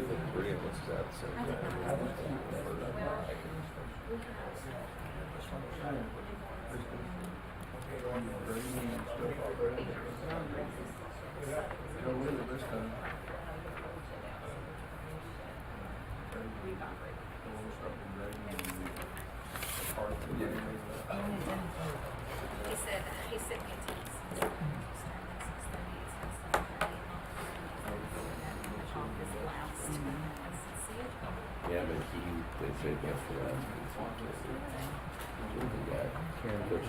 two or three of us is at the same Go with it this time. He said me a text. Yeah, but they said yes for that. We got Karen, which is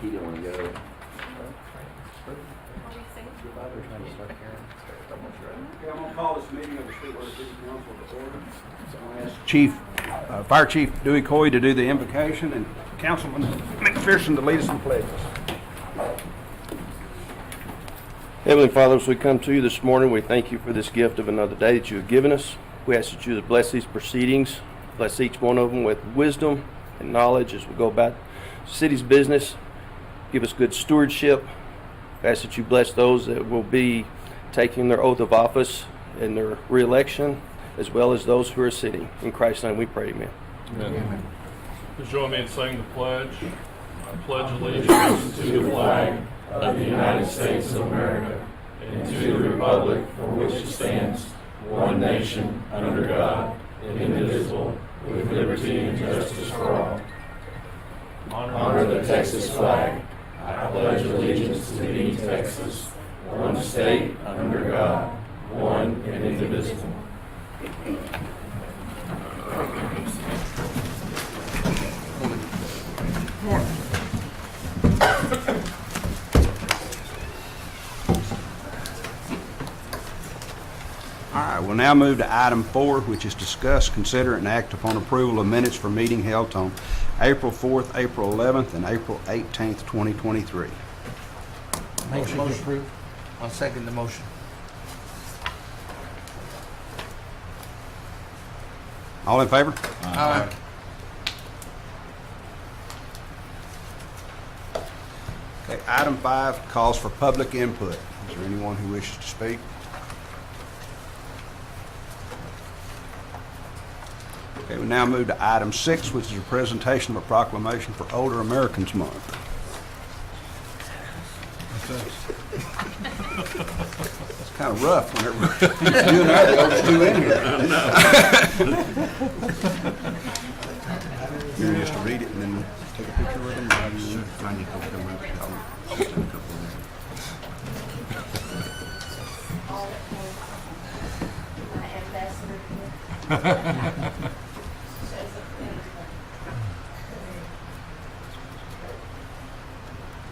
he didn't want to go. Okay, I'm gonna call this meeting of the Sweetwater City Council to order. So I'm gonna ask Fire Chief Dewey Coy to do the invocation and Councilman McPherson to lead us in pledges. Heavenly Father, as we come to you this morning, we thank you for this gift of another day that you have given us. We ask that you would bless these proceedings, bless each one of them with wisdom and knowledge as we go about the city's business. Give us good stewardship. We ask that you bless those that will be taking their oath of office in their re-election, as well as those who are sitting. In Christ's name we pray, amen. Amen. Please join me in saying the pledge. I pledge allegiance to the flag of the United States of America and to the republic for which it stands, one nation, under God, indivisible, with liberty and justice for all. Honor the Texas flag. I pledge allegiance to thee, Texas, one state, under God, one and indivisible. All right, we'll now move to item 4, which is discuss, consider, and act upon approval of minutes for meeting held on April 4th, April 11th, and April 18th, 2023. Motion to approve. I'll second the motion. All in favor? Aye. Okay, item 5 calls for public input. Is there anyone who wishes to speak? Okay, we now move to item 6, which is a presentation of a proclamation for Older Americans Month. It's kind of rough whenever you and I are the oldest two in here. You're just to read it and then take a picture with them? Or how do you find it? I'll take a couple of them.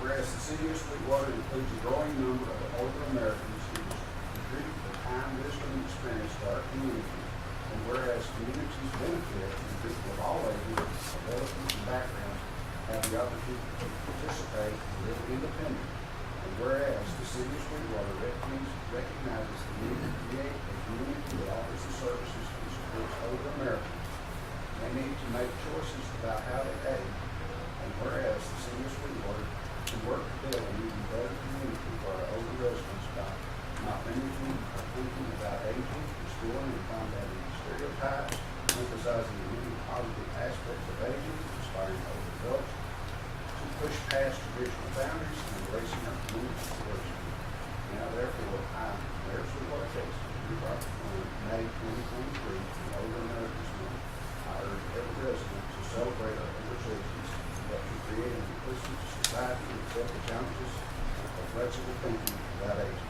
Whereas the city of Sweetwater includes a growing number of older Americans who contribute the time, wisdom, and experience to our community, and whereas communities benefit from people of all ages, abilities, and backgrounds have the opportunity to participate and live independently, and whereas the city of Sweetwater recognizes the need to create a community that offers the services and supports older Americans, they need to make choices about how they age, and whereas the city of Sweetwater can work to build an even better community for our older residents by not limiting or thinking about aging, restoring and combating stereotypes, emphasizing the many positive aspects of aging, inspiring older adults, to push past traditional boundaries and embracing our community diversity. Now therefore, I, Mayor of Sweetwater, Texas, May 2023, the Older Americans Month, I urge every resident to celebrate our older citizens, that to create an inclusive society and accept the challenges of flexible thinking without aging.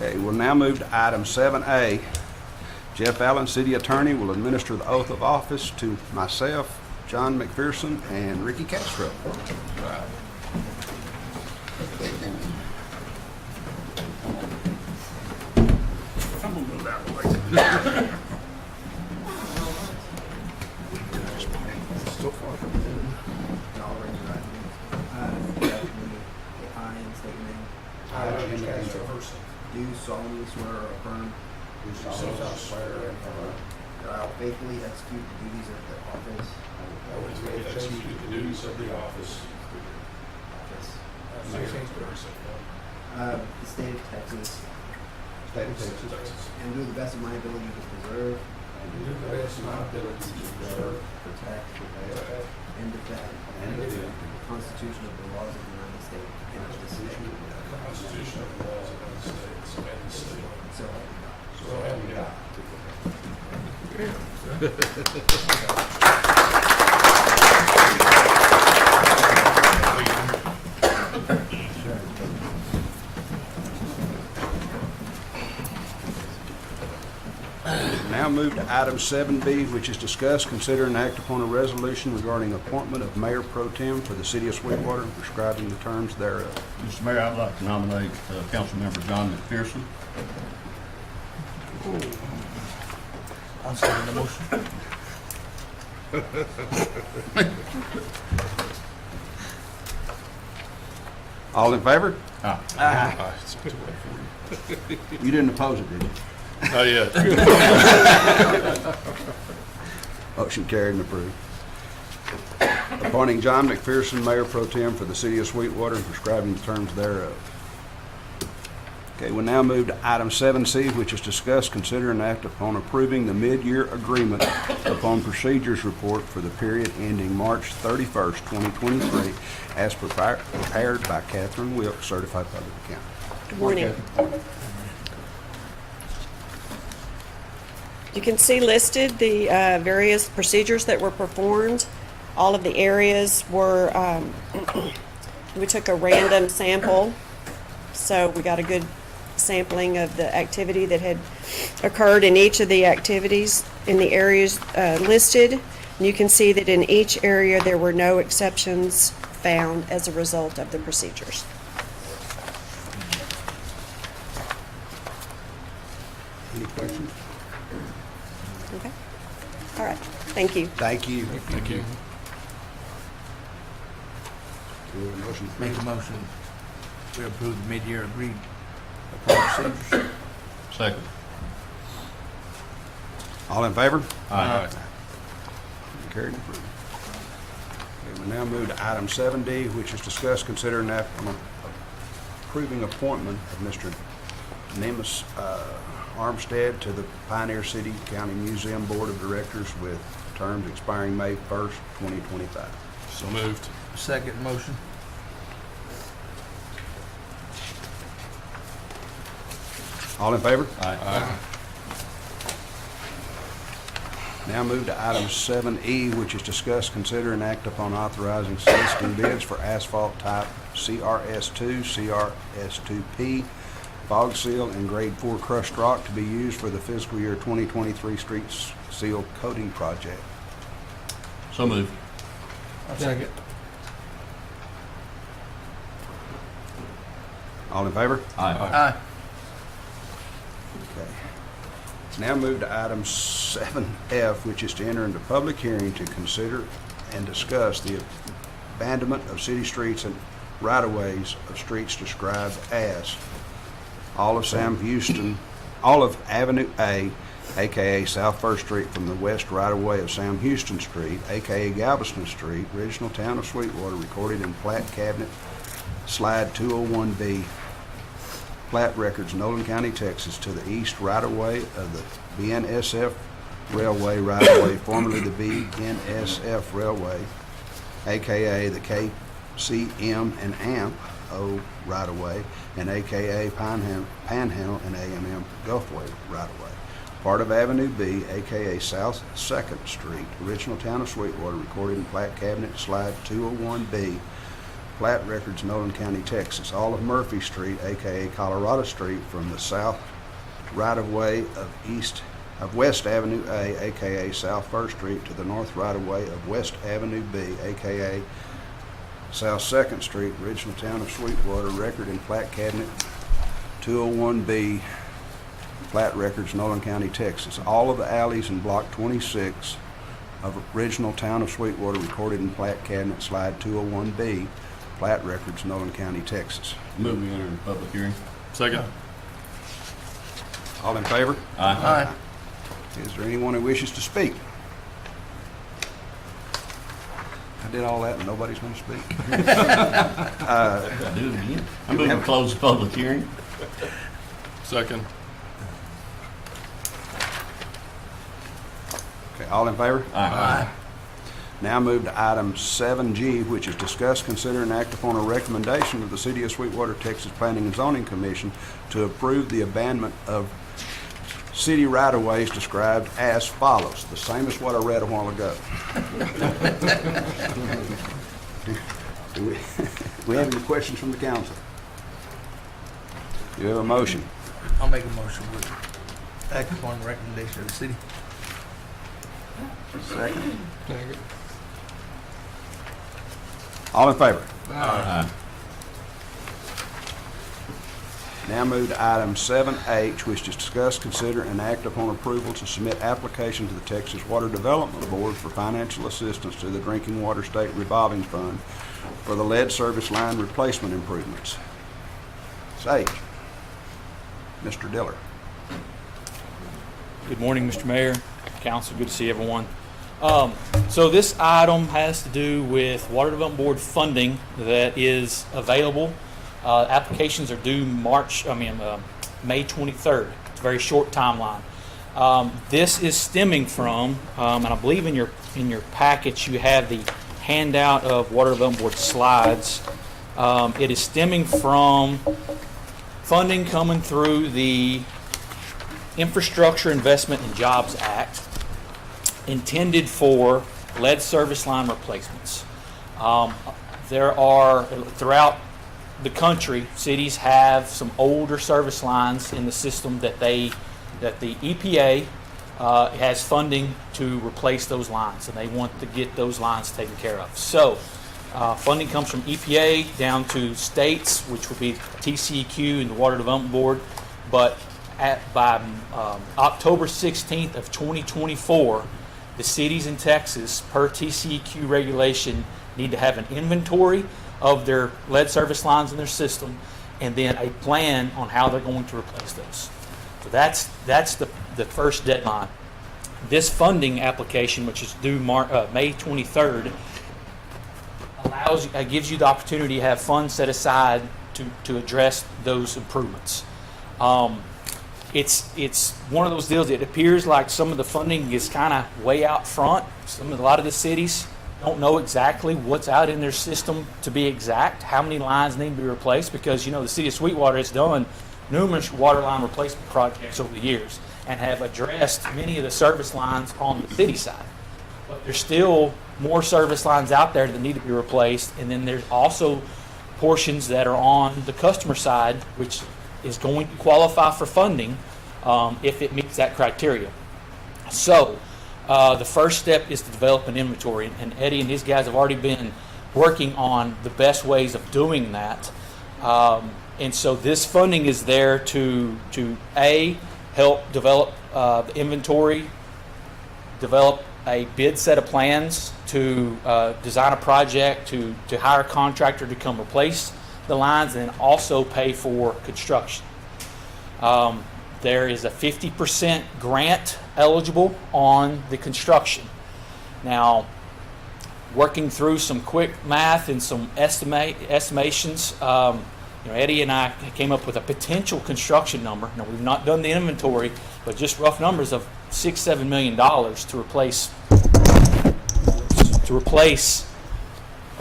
Okay, we'll now move to item 7A. Jeff Allen, City Attorney, will administer the oath of office to myself, John McPherson, and Ricky Castro. I'm gonna move out of the way. So far from do solemnly swear or affirm Do solemnly swear and affirm that I will faithfully execute the duties of the office I will faithfully execute the duties of the office of Mayor the state of Texas, State of Texas, Texas. and do the best of my ability to preserve, and do the best of my ability to preserve, protect, protect, and defend and defend the Constitution of the laws of the United States and of this state. The Constitution of the laws of the United States and the state. So help me God. So help me God. Now move to item 7B, which is discuss, consider, and act upon a resolution regarding appointment of Mayor Pro Tem for the City of Sweetwater and prescribing the terms thereof. Mr. Mayor, I'd like to nominate Councilmember John McPherson. I'll second the motion. All in favor? Ah, it's too late for you. You didn't oppose it, did you? Not yet. Motion carried and approved. Appointing John McPherson, Mayor Pro Tem for the City of Sweetwater and prescribing the terms thereof. Okay, we'll now move to item 7C, which is discuss, consider, and act upon approving the mid-year agreement upon procedures report for the period ending March 31st, 2023, as prepared by Catherine Wilkes, Certified Public Accountant. Good morning. You can see listed the various procedures that were performed. All of the areas were, we took a random sample, so we got a good sampling of the activity that had occurred in each of the activities in the areas listed. And you can see that in each area there were no exceptions found as a result of the procedures. Any questions? Okay? All right. Thank you. Thank you. Thank you. Do we have a motion? Make a motion. We approve the mid-year agreed upon procedures. Second. All in favor? Aye. Carried and approved. Okay, we now move to item 7D, which is discuss, consider, and act on approving appointment of Mr. Nemus Armstead to the Pioneer City County Museum Board of Directors with terms expiring May 1st, 2025. So moved. Second motion. All in favor? Aye. Now move to item 7E, which is discuss, consider, and act upon authorizing soliciting bids for asphalt type CRS2, CRS2P, fog seal, and grade 4 crushed rock to be used for the fiscal year 2023 street seal coating project. So moved. Second. All in favor? Aye. Aye. Okay. Now move to item 7F, which is to enter into public hearing to consider and discuss the abandonment of city streets and right-of-ways of streets described as all of Avenue A, aka South First Street from the west right-of-way of Sam Houston Street, aka Galveston Street, original town of Sweetwater, recorded in plat cabinet slide 201B, plat records, Nolan County, Texas, to the east right-of-way of the BNSF Railway right-of-way, formerly the BNSF Railway, aka the KCM and AMP O right-of-way, and aka Panhandle and AMM Gulfway right-of-way. Part of Avenue B, aka South 2nd Street, original town of Sweetwater, recorded in plat cabinet slide 201B, plat records, Nolan County, Texas. All of Murphy Street, aka Colorado Street, from the south right-of-way of West Avenue A, aka South First Street, to the north right-of-way of West Avenue B, aka South 2nd Street, original town of Sweetwater, record in plat cabinet 201B, plat records, Nolan County, Texas. All of the alleys in block 26 of original town of Sweetwater, recorded in plat cabinet slide 201B, plat records, Nolan County, Texas. Move we enter into public hearing. Second. All in favor? Aye. Is there anyone who wishes to speak? I did all that and nobody's going to speak. I do it again. I'm moving to close the public hearing. Second. Okay, all in favor? Aye. Now move to item 7G, which is discuss, consider, and act upon a recommendation of the City of Sweetwater, Texas Planning and Zoning Commission to approve the abandonment of city right-of-ways described as follows, the same as what I read a while ago. Do we have any questions from the council? Do you have a motion? I'll make a motion with act upon the recommendation of the city. Second. All in favor? Aye. Now move to item 7H, which is discuss, consider, and act upon approval to submit application to the Texas Water Development Board for financial assistance to the Drinking Water State Revolving Fund for the lead service line replacement improvements. Sage. Mr. Diller. Good morning, Mr. Mayor, Council. Good to see everyone. So this item has to do with Water Development Board funding that is available. Applications are due May 23rd. It's a very short timeline. This is stemming from, and I believe in your package you have the handout of Water Development Board slides. It is stemming from funding coming through the Infrastructure Investment and Jobs Act, intended for lead service line replacements. There are, throughout the country, cities have some older service lines in the system that the EPA has funding to replace those lines, and they want to get those lines taken care of. So funding comes from EPA down to states, which would be TCEQ and the Water Development Board, but by October 16th of 2024, the cities in Texas, per TCEQ regulation, need to have an inventory of their lead service lines in their system, and then a plan on how they're going to replace those. So that's the first deadline. This funding application, which is due May 23rd, gives you the opportunity to have funds set aside to address those improvements. It's one of those deals. It appears like some of the funding is kind of way out front. A lot of the cities don't know exactly what's out in their system to be exact, how many lines need to be replaced, because the city of Sweetwater has done numerous water line replacement projects over the years and have addressed many of the service lines on the city side. But there's still more service lines out there that need to be replaced, and then there's also portions that are on the customer side, which is going to qualify for funding if it meets that criteria. So the first step is to develop an inventory, and Eddie and his guys have already been working on the best ways of doing that. And so this funding is there to help develop the inventory, develop a bid set of plans to design a project, to hire a contractor to come replace the lines, and also pay for construction. There is a 50% grant eligible on the construction. Now, working through some quick math and some estimations, Eddie and I came up with a potential construction number. Now, we've not done the inventory, but just rough numbers of $6-7 million to replace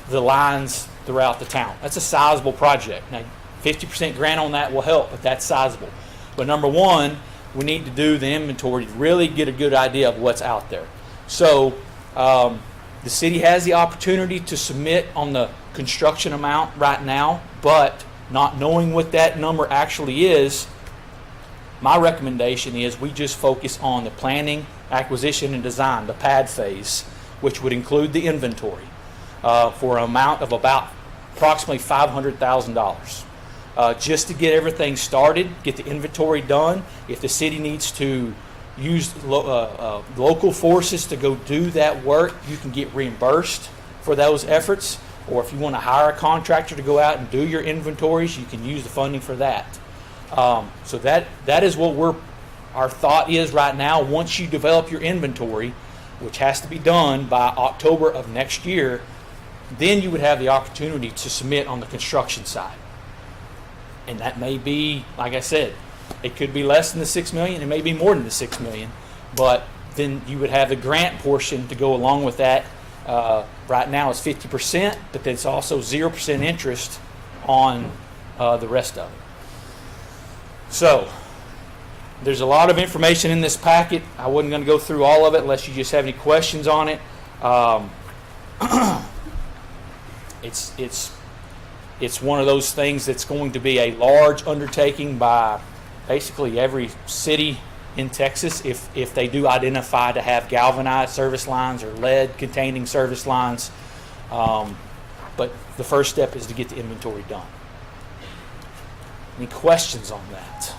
the lines throughout the town. That's a sizable project. Now, 50% grant on that will help, but that's sizable. But number one, we need to do the inventory to really get a good idea of what's out there. So the city has the opportunity to submit on the construction amount right now, but not knowing what that number actually is, my recommendation is we just focus on the planning, acquisition, and design, the pad phase, which would include the inventory for an amount of about approximately $500,000. Just to get everything started, get the inventory done. If the city needs to use local forces to go do that work, you can get reimbursed for those efforts. Or if you want to hire a contractor to go out and do your inventories, you can use the funding for that. So that is what our thought is right now. Once you develop your inventory, which has to be done by October of next year, then you would have the opportunity to submit on the construction side. And that may be, like I said, it could be less than the $6 million, it may be more than the $6 million, but then you would have the grant portion to go along with that. Right now it's 50%, but it's also 0% interest on the rest of it. So, there's a lot of information in this packet. I wasn't going to go through all of it unless you just have any questions on it. It's one of those things that's going to be a large undertaking by basically every city in Texas if they do identify to have galvanized service lines or lead containing service lines. But the first step is to get the inventory done. Any questions on that?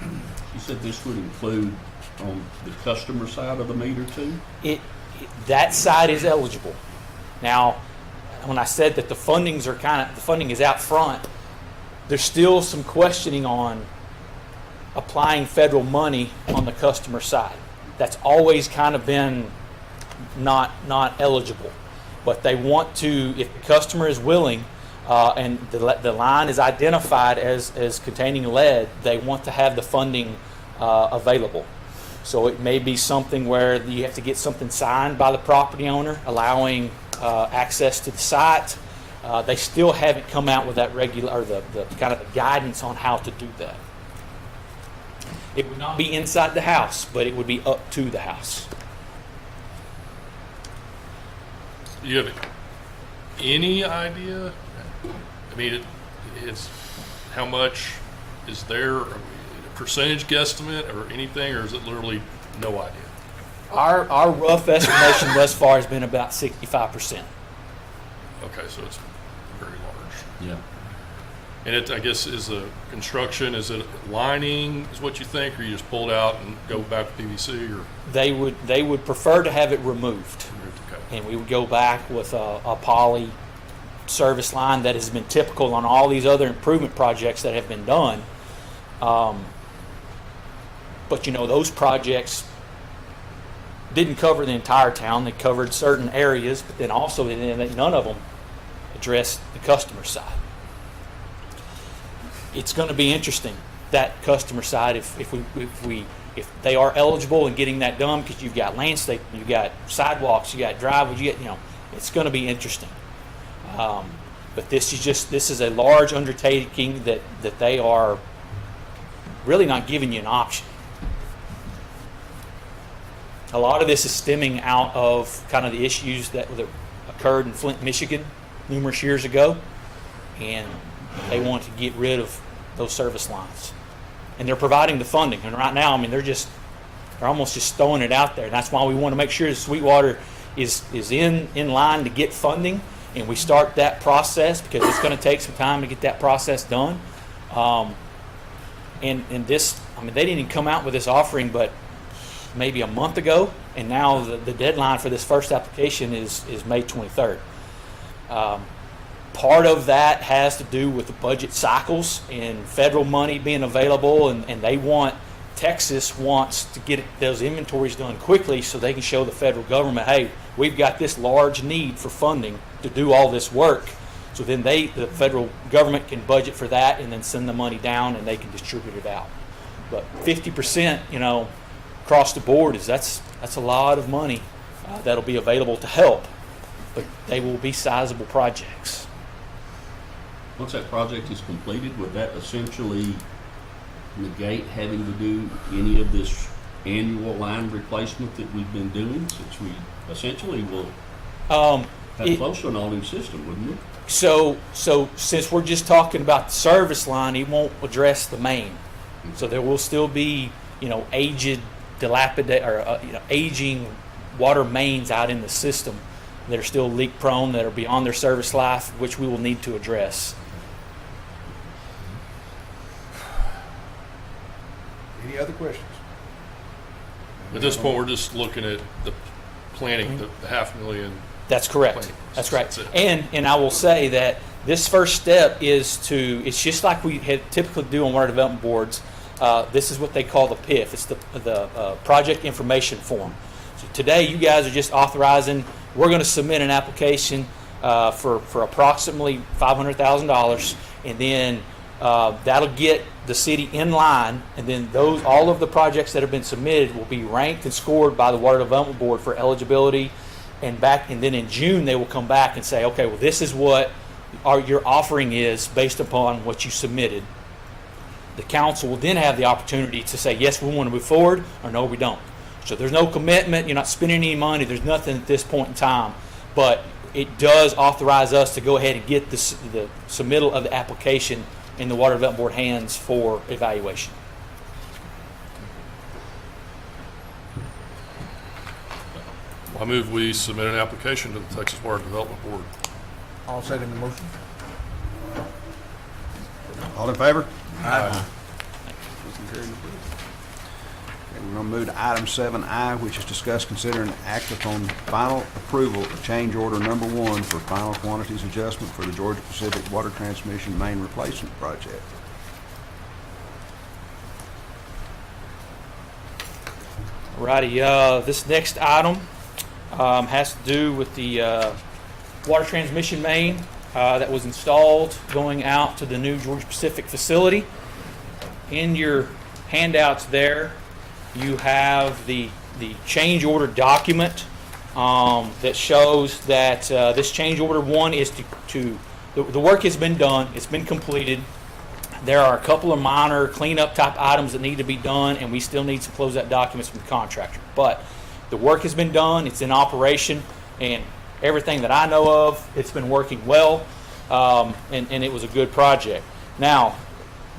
You said this would include on the customer side of the meter too? That side is eligible. Now, when I said that the funding is out front, there's still some questioning on applying federal money on the customer side. That's always kind of been not eligible. But they want to, if the customer is willing, and the line is identified as containing lead, they want to have the funding available. So it may be something where you have to get something signed by the property owner allowing access to the site. They still haven't come out with that regular, or the kind of the guidance on how to do that. It would not be inside the house, but it would be up to the house. Do you have any idea? I mean, it's how much is there, a percentage guesstimate or anything, or is it literally no idea? Our rough estimation thus far has been about 65%. Okay, so it's very large. Yeah. And it, I guess, is the construction, is it lining, is what you think, or you just pull it out and go back to PVC, or? They would prefer to have it removed, Okay. and we would go back with a poly service line that has been typical on all these other improvement projects that have been done. But those projects didn't cover the entire town. They covered certain areas, but then also none of them addressed the customer side. It's going to be interesting, that customer side, if they are eligible in getting that done, because you've got landscape, you've got sidewalks, you got driveways, it's going to be interesting. But this is a large undertaking that they are really not giving you an option. A lot of this is stemming out of kind of the issues that occurred in Flint, Michigan numerous years ago, and they want to get rid of those service lines. And they're providing the funding, and right now, I mean, they're almost just throwing it out there. And that's why we want to make sure that Sweetwater is in line to get funding, and we start that process, because it's going to take some time to get that process done. And this, I mean, they didn't even come out with this offering but maybe a month ago, and now the deadline for this first application is May 23rd. Part of that has to do with the budget cycles and federal money being available, and Texas wants to get those inventories done quickly so they can show the federal government, hey, we've got this large need for funding to do all this work. So then the federal government can budget for that and then send the money down, and they can distribute it out. But 50%, across the board that's a lot of money that'll be available to help, but they will be sizable projects. Once that project is completed, would that essentially negate having to do any of this annual line replacement that we've been doing, since we essentially will have close to an all-new system, wouldn't it? So since we're just talking about the service line, it won't address the main. So there will still be, aged, dilapidated, or aging water mains out in the system that are still leak prone, that are beyond their service life, which we will need to address. Any other questions? At this point, we're just looking at the planning, the $500,000. That's correct. Planning. That's right. That's it. And I will say that This first step is it's just like we had typically do on water development boards. This is what they call the PIF. It's the project information form. So today you guys are just authorizing, we're going to submit an application for approximately $500,000, and then that'll get the city in line, and then all of the projects that have been submitted will be ranked and scored by the Water Development Board for eligibility, and then in June they will come back and say, okay, well, this is what your offering is based upon what you submitted. The council will then have the opportunity to say, yes, we want to move forward, or no, we don't. So there's no commitment, you're not spending any money, there's nothing at this point in time, but it does authorize us to go ahead and get the submittal of the application in the Water Development Board hands for evaluation. I move we submit an application to the Texas Water Development Board. I'll second the motion. All in favor? Aye. Motion carried and approved. Okay, we're going to move to item 7I, which is discuss, consider, and act upon final approval of change order number 1 for final quantities adjustment for the Georgia Pacific Water Transmission Main Replacement Project. Alrighty, this next item has to do with the water transmission main that was installed going out to the new Georgia Pacific facility. In your handouts there, you have the change order document that shows that this change order 1 is the work has been done, it's been completed. There are a couple of minor cleanup type items that need to be done, and we still need some closeout documents from the contractor. But the work has been done, it's in operation, and everything that I know of, it's been working well, and it was a good project. Now,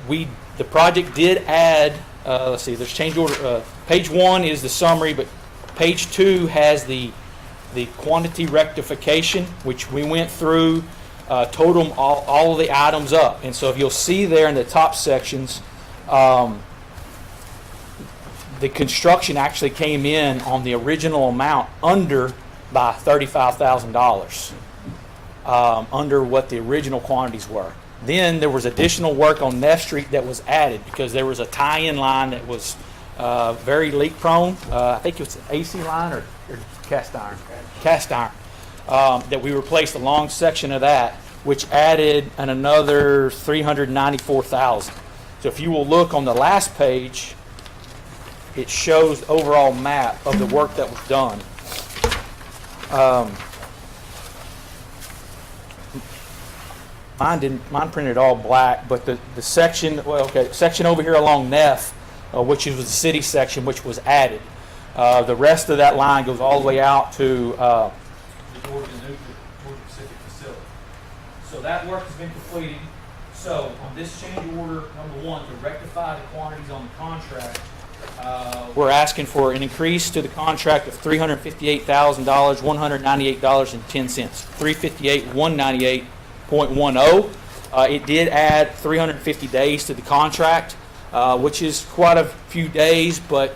the project did add, let's see, there's change order, page 1 is the summary, but page 2 has the quantity rectification, which we went through, total all of the items up. And so if you'll see there in the top sections, the construction actually came in on the original amount under by $35,000, under what the original quantities were. Then there was additional work on Neff Street that was added because there was a tie-in line that was very leak prone. I think it was an AC line or cast iron. Cast iron. That we replaced a long section of that, which added another $394,000. So if you will look on the last page, it shows the overall map of the work that was done. Mine printed all black, but the section, section over here along Neff, which was the city section, which was added. The rest of that line goes all the way out to the Georgia Pacific facility. So that work has been completed. So on this change order number 1, to rectify the quantities on the contract, we're asking for an increase to the contract of $358,000, $198.10. $358,198.10. It did add 350 days to the contract, which is quite a few days, but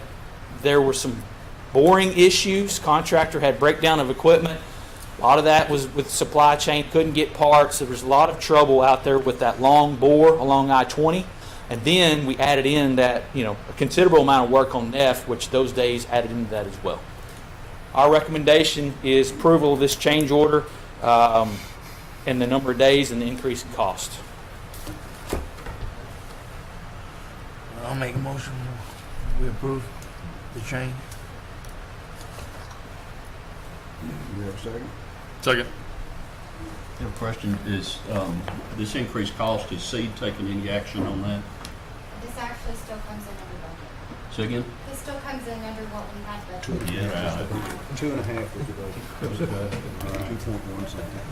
there were some boring issues. Contractor had breakdown of equipment. A lot of that was with supply chain, couldn't get parts. There was a lot of trouble out there with that long bore along I-20. And then we added in that, a considerable amount of work on Neff, which those days added into that as well. Our recommendation is approval of this change order and the number of days and the increase in cost. I'll make a motion. We approve the change. Do you have a second? Second. I have a question. Is this increased cost, is Seed taking any action on that? This actually still comes in under budget. Say again? This still comes in under what we had budgeted. Yeah. 2.5 was the budget. 2.1 something.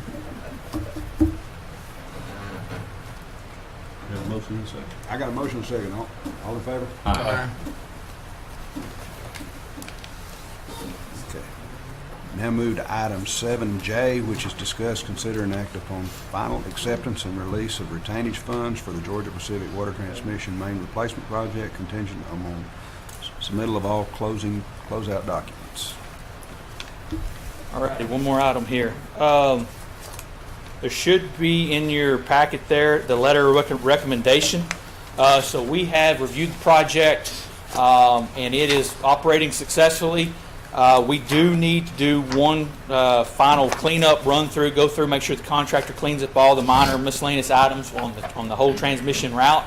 You have a motion and a second? I got a motion and a second. All in favor? Aye. Okay. Now move to item 7J, which is discuss, consider, and act upon final acceptance and release of retainage funds for the Georgia Pacific Water Transmission Main Replacement Project contingent upon submittal of all closeout documents. All righty, one more item here. There should be in your packet there the letter of recommendation. So we have reviewed the project, and it is operating successfully. We do need to do one final cleanup run through, go through, make sure the contractor cleans up all the minor miscellaneous items on the whole transmission route.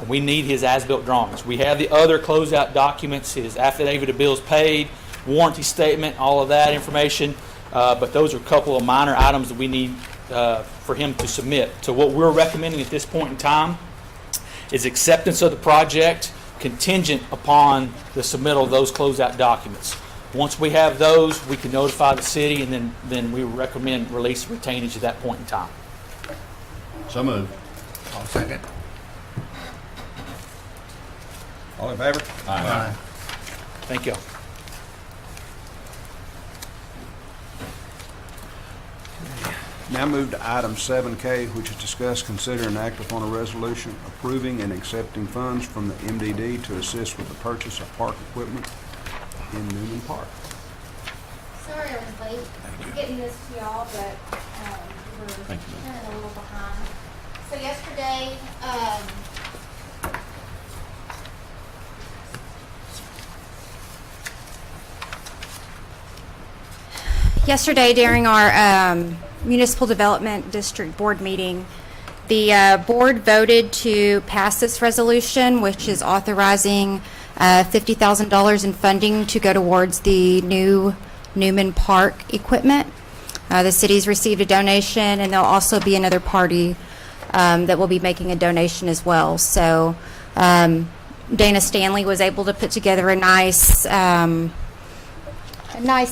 We need his as-built drawings. We have the other closeout documents, his affidavit of bills paid, warranty statement, all of that information. But those are a couple of minor items that we need for him to submit. So what we're recommending at this point in time is acceptance of the project contingent upon the submittal of those closeout documents. Once we have those, we can notify the city, and then we recommend release retainage at that point in time. So moved. I'll second. All in favor? Aye. Thank you. Now move to item 7K, which is discuss, consider, and act upon a resolution approving and accepting funds from the MDD to assist with the purchase of park equipment in Newman Park. Sorry I was late getting this to y'all, but we were Thank you, ma'am. running a little behind. So yesterday, during our Municipal Development District Board meeting, the board voted to pass this resolution, which is authorizing $50,000 in funding to go towards the new Newman Park equipment. The city's received a donation, and there'll also be another party that will be making a donation as well. So Dana Stanley was able to put together a nice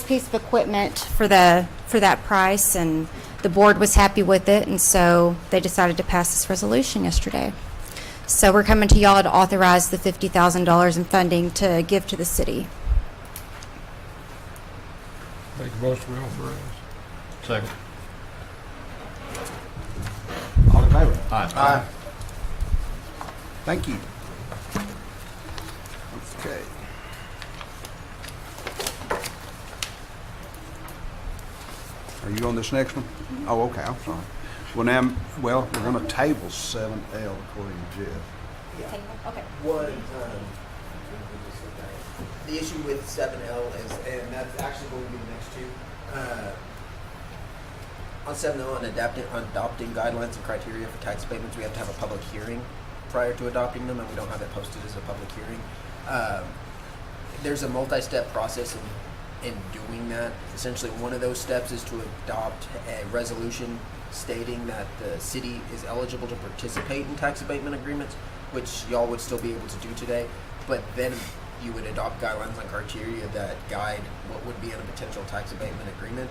piece of equipment for that price, and the board was happy with it, and so they decided to pass this resolution yesterday. So we're coming to y'all to authorize the $50,000 in funding to give to the city. Make a motion to authorize. Second. All in favor? Aye. Thank you. Okay. Are you on this next one? Oh, okay, I'm sorry. Well, we're going to table 7L according to Jeff. Okay. One, the issue with 7L is, and that's actually going to be the next two. On 7L, on adopting guidelines and criteria for tax abatements, we have to have a public hearing prior to adopting them, and we don't have it posted as a public hearing. There's a multi-step process in doing that. Essentially, one of those steps is to adopt a resolution stating that the city is eligible to participate in tax abatement agreements, which y'all would still be able to do today, but then you would adopt guidelines and criteria that guide what would be in a potential tax abatement agreement.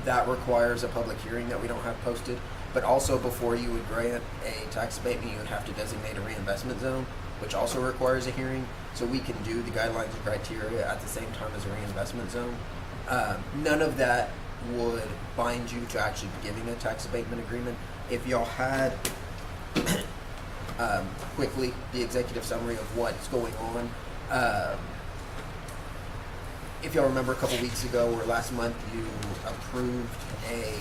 That requires a public hearing that we don't have posted, but also before you would grant a tax abatement, you would have to designate a reinvestment zone, which also requires a hearing. So we can do the guidelines and criteria at the same time as a reinvestment zone. None of that would bind you to actually giving a tax abatement agreement. If y'all had quickly the executive summary of what's going on. If y'all remember a couple weeks ago or last month, you approved a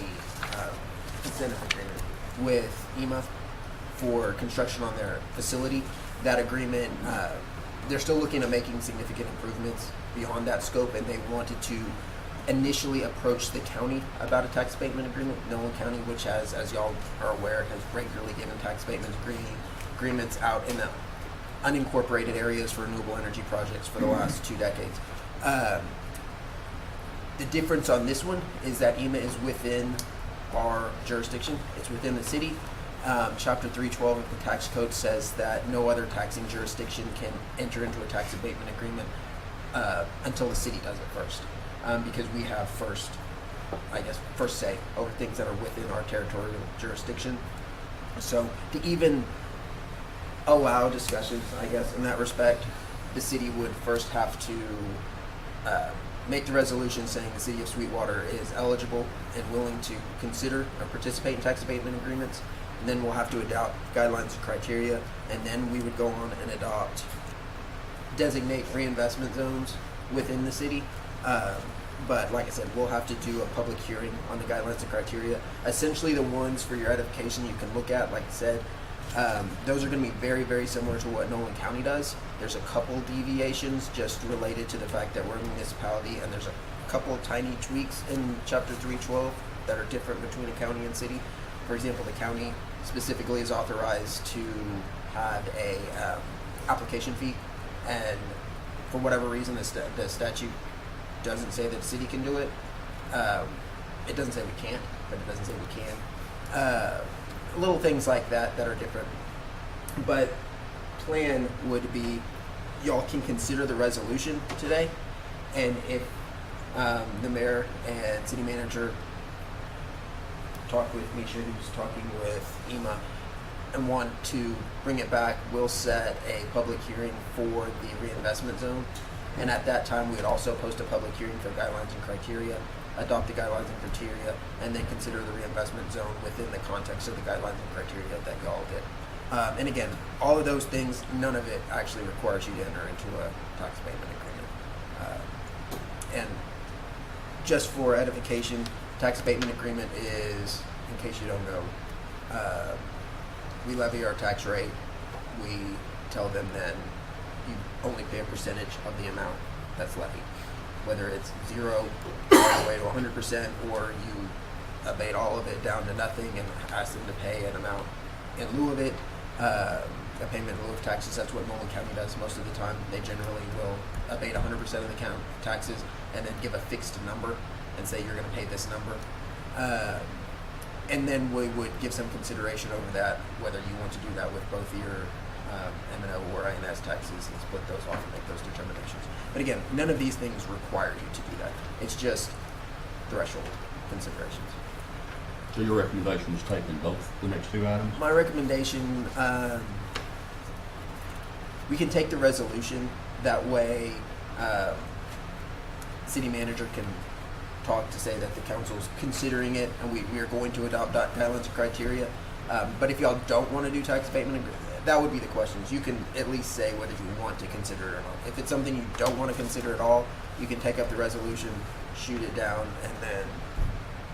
incentive agreement with EMA for construction on their facility. That agreement, they're still looking at making significant improvements beyond that scope, and they wanted to initially approach the county about a tax abatement agreement. Nolan County, which has, as y'all are aware, has regularly given tax abatement agreements out in the unincorporated areas for renewable energy projects for the last 2 decades. The difference on this one is that EMA is within our jurisdiction. It's within the city. Chapter 312 of the tax code says that no other taxing jurisdiction can enter into a tax abatement agreement until the city does it first, because we have first say over things that are within our territorial jurisdiction. So to even allow discussions, I guess, in that respect, the city would first have to make the resolution saying the city of Sweetwater is eligible and willing to consider or participate in tax abatement agreements. And then we'll have to adopt guidelines and criteria, and then we would go on and designate reinvestment zones within the city. but like I said, we'll have to do a public hearing on the guidelines and criteria. Essentially, the ones for your edification you can look at, like I said, those are going to be very, very similar to what Nolan County does. There's a couple deviations just related to the fact that we're a municipality, and there's a couple of tiny tweaks in Chapter 312 that are different between a county and city. For example, the county specifically is authorized to have a application fee, and for whatever reason, the statute doesn't say that the city can do it. It doesn't say we can't, but it doesn't say we can. Little things like that that are different. But plan would be, y'all can consider the resolution today, and if the mayor and city manager talk with Misha, who's talking with EMA, and want to bring it back, we'll set a public hearing for the reinvestment zone. And at that time, we would also post a public hearing for guidelines and criteria, adopt the guidelines and criteria, and then consider the reinvestment zone within the context of the guidelines and criteria that y'all did. And again, all of those things, none of it actually requires you to enter into a tax abatement agreement. And just for edification, tax abatement agreement is, in case you don't know, we levy our tax rate. We tell them then you only pay a percentage of the amount that's levied, whether it's 0 all the way to 100%, or you abate all of it down to nothing and ask them to pay an amount in lieu of it, a payment in lieu of taxes. That's what Nolan County does most of the time. They generally will abate 100% of the taxes and then give a fixed number and say you're going to pay this number. And then we would give some consideration over that, whether you want to do that with both your M&O or INS taxes, and split those off and make those determinations. But again, none of these things require you to do that. It's just threshold considerations. So your recommendation is taking both the next two items? My recommendation, we can take the resolution. That way, city manager can talk to say that the council's considering it, and we are going to adopt guidelines and criteria. But if y'all don't want to do tax abatement, that would be the questions. You can at least say whether you want to consider it or not. If it's something you don't want to consider at all, you can take up the resolution, shoot it down, and then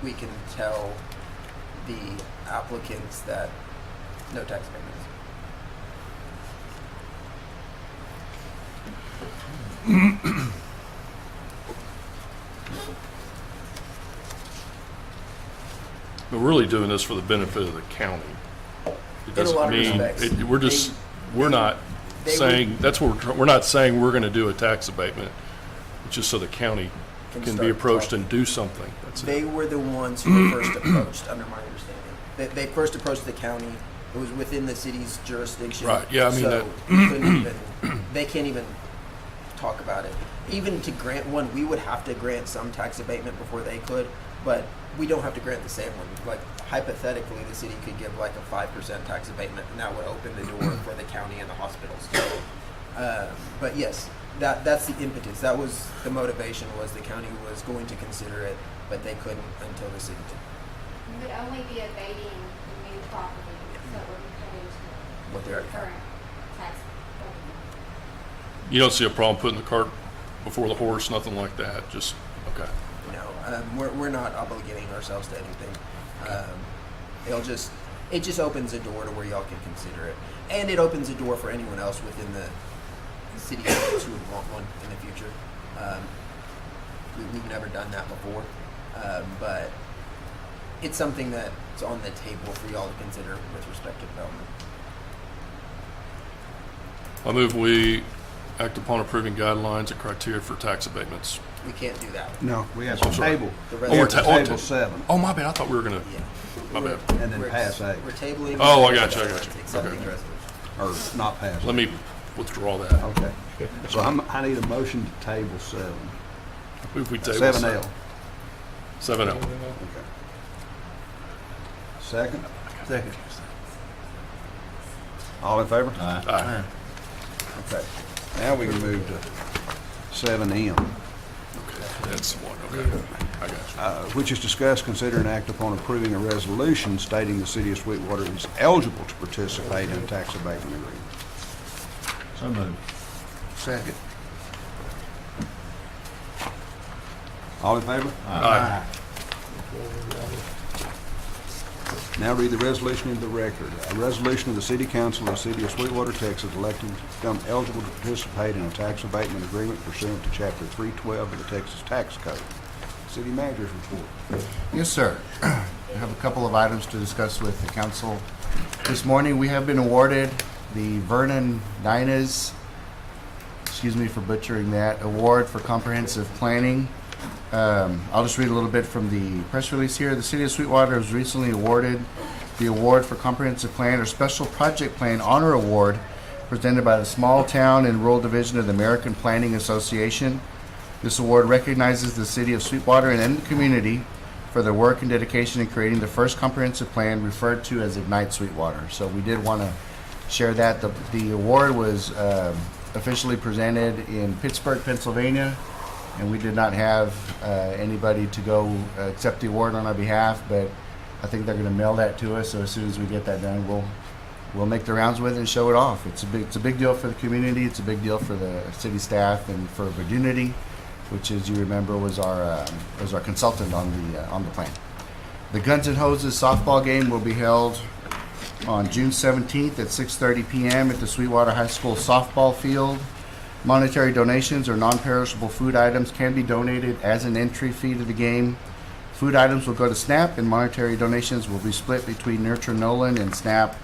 we can tell the applicants that no tax abatements. We're really doing this for the benefit of the county. It In a doesn't lot of mean, respects. we're not they saying, would- that's what we're not saying we're gonna do a tax abatement. It's just so the county Can can start be approached talking. and do something. That's it. They were the ones who were first approached, under my understanding. They first approached the county. It was within the city's jurisdiction. Right, yeah, I mean, so that- we couldn't even, they can't even talk about it. Even to grant one, we would have to grant some tax abatement before they could, but we don't have to grant the same one. Like, hypothetically, the city could give like a 5% tax abatement, and that would open the door for the county and the hospitals. But yes, that's the impetus. That was the motivation, was the county was going to consider it, but they couldn't until the city did. You would only be abating the new property that would be paid What they to already the current tax abatement. You don't see a problem putting the cart before the horse, nothing like that, just, okay. No, we're not obligating ourselves to anything. It just opens a door to where y'all can consider it, and it opens a door for anyone else within the city limits who would want one in the future. We've never done that before, but it's something that's on the table for y'all to consider with respect to development. I move we act upon approving guidelines and criteria for tax abatements. We can't do that. No, we have I'm to sorry. table. The Oh, we're resolution- ta- Table 7, Oh, my bad, I thought we were gonna, Yeah. my bad. and then We're- pass 8, We're tabling. Oh, I got you. Accepting Okay. the resolution. or not pass. Let me withdraw that. Okay. So I need a motion to table 7. Move we table 7L. 7L. Okay. Second? Second. All in favor? Aye. Okay. Now we can move to 7M, Okay, that's the one, okay. I got you. which is discuss, consider, and act upon approving a resolution stating the city of Sweetwater is eligible to participate in a tax abatement agreement. So moved. Second. All in favor? Aye. Now read the resolution into the record. A resolution of the City Council of the City of Sweetwater, Texas, electing to become eligible to participate in a tax abatement agreement pursuant to Chapter 312 of the Texas Tax Code. City Manager's report. Yes, sir. I have a couple of items to discuss with the council. This morning, we have been awarded the Vernon Dynas, excuse me for butchering that, award for comprehensive planning. I'll just read a little bit from the press release here. The City of Sweetwater was recently awarded the Award for Comprehensive Plan or Special Project Plan Honor Award presented by the Small Town and Rural Division of the American Planning Association. This award recognizes the City of Sweetwater and the community for their work and dedication in creating the first comprehensive plan referred to as Ignite Sweetwater. So we did want to share that. The award was officially presented in Pittsburgh, Pennsylvania, and we did not have anybody to go accept the award on our behalf, but I think they're going to mail that to us. So as soon as we get that done, we'll make the rounds with it and show it off. It's a big deal for the community. It's a big deal for the city staff and for Virginity, which, as you remember, was our consultant on the plan. The Guns N' Hoses softball game will be held on June 17th at 6:30 p.m. at the Sweetwater High School softball field. Monetary donations or non-perishable food items can be donated as an entry fee to the game. Food items will go to SNAP, and monetary donations will be split between Nurture Nolan and SNAP.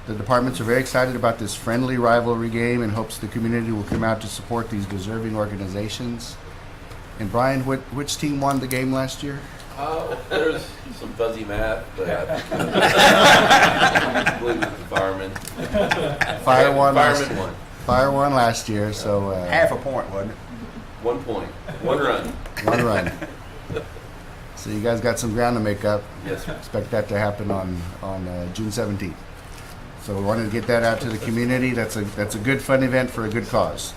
The departments are very excited about this friendly rivalry game and hopes the community will come out to support these deserving organizations. And Brian, which team won the game last year? There's some fuzzy math, but I believe it's the firemen. Fire won last Firemen year. won. Fire won last year, so Half a point, wasn't it? 1 point. 1 run. one run. So you guys got some ground to make up. Yes, sir. Expect that to happen on June 17th. So we wanted to get that out to the community. That's a good fun event for a good cause.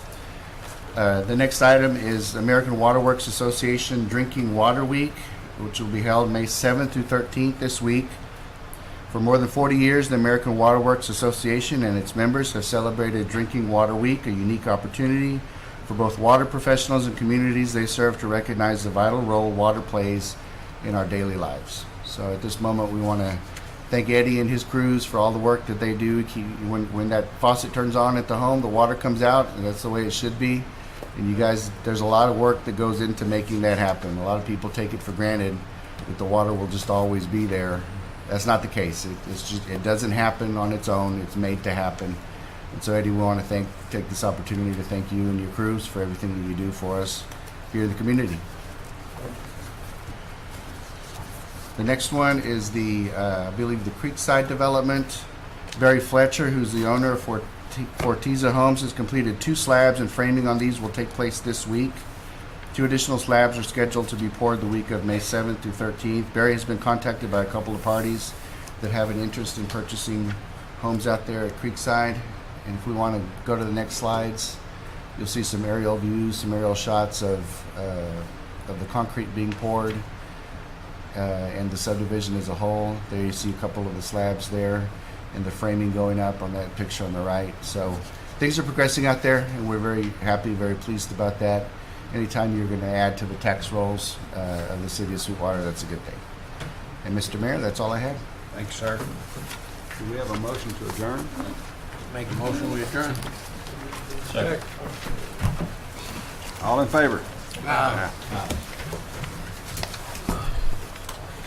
The next item is American Water Works Association Drinking Water Week, which will be held May 7th through 13th this week. For more than 40 years, the American Water Works Association and its members have celebrated Drinking Water Week, a unique opportunity for both water professionals and communities they serve to recognize the vital role water plays in our daily lives. So at this moment, we want to thank Eddie and his crews for all the work that they do. When that faucet turns on at the home, the water comes out, and that's the way it should be. And you guys, there's a lot of work that goes into making that happen. A lot of people take it for granted that the water will just always be there. That's not the case. It doesn't happen on its own. It's made to happen. And so, Eddie, we want to take this opportunity to thank you and your crews for everything that you do for us here in the community. The next one is I believe the Creekside development. Barry Fletcher, who's the owner of Fortiza Homes, has completed 2 slabs, and framing on these will take place this week. 2 additional slabs are scheduled to be poured the week of May 7th through 13th. Barry has been contacted by a couple of parties that have an interest in purchasing homes out there at Creekside. And if we want to go to the next slides, you'll see some aerial views, some aerial shots of the concrete being poured and the subdivision as a whole. There you see a couple of the slabs there and the framing going up on that picture on the right. So things are progressing out there, and we're very happy, very pleased about that. Anytime you're going to add to the tax rolls of the City of Sweetwater, that's a good thing. And Mr. Mayor, that's all I have. Thanks, sir. Do we have a motion to adjourn? Make a motion, we adjourn. Second. All in favor? Aye.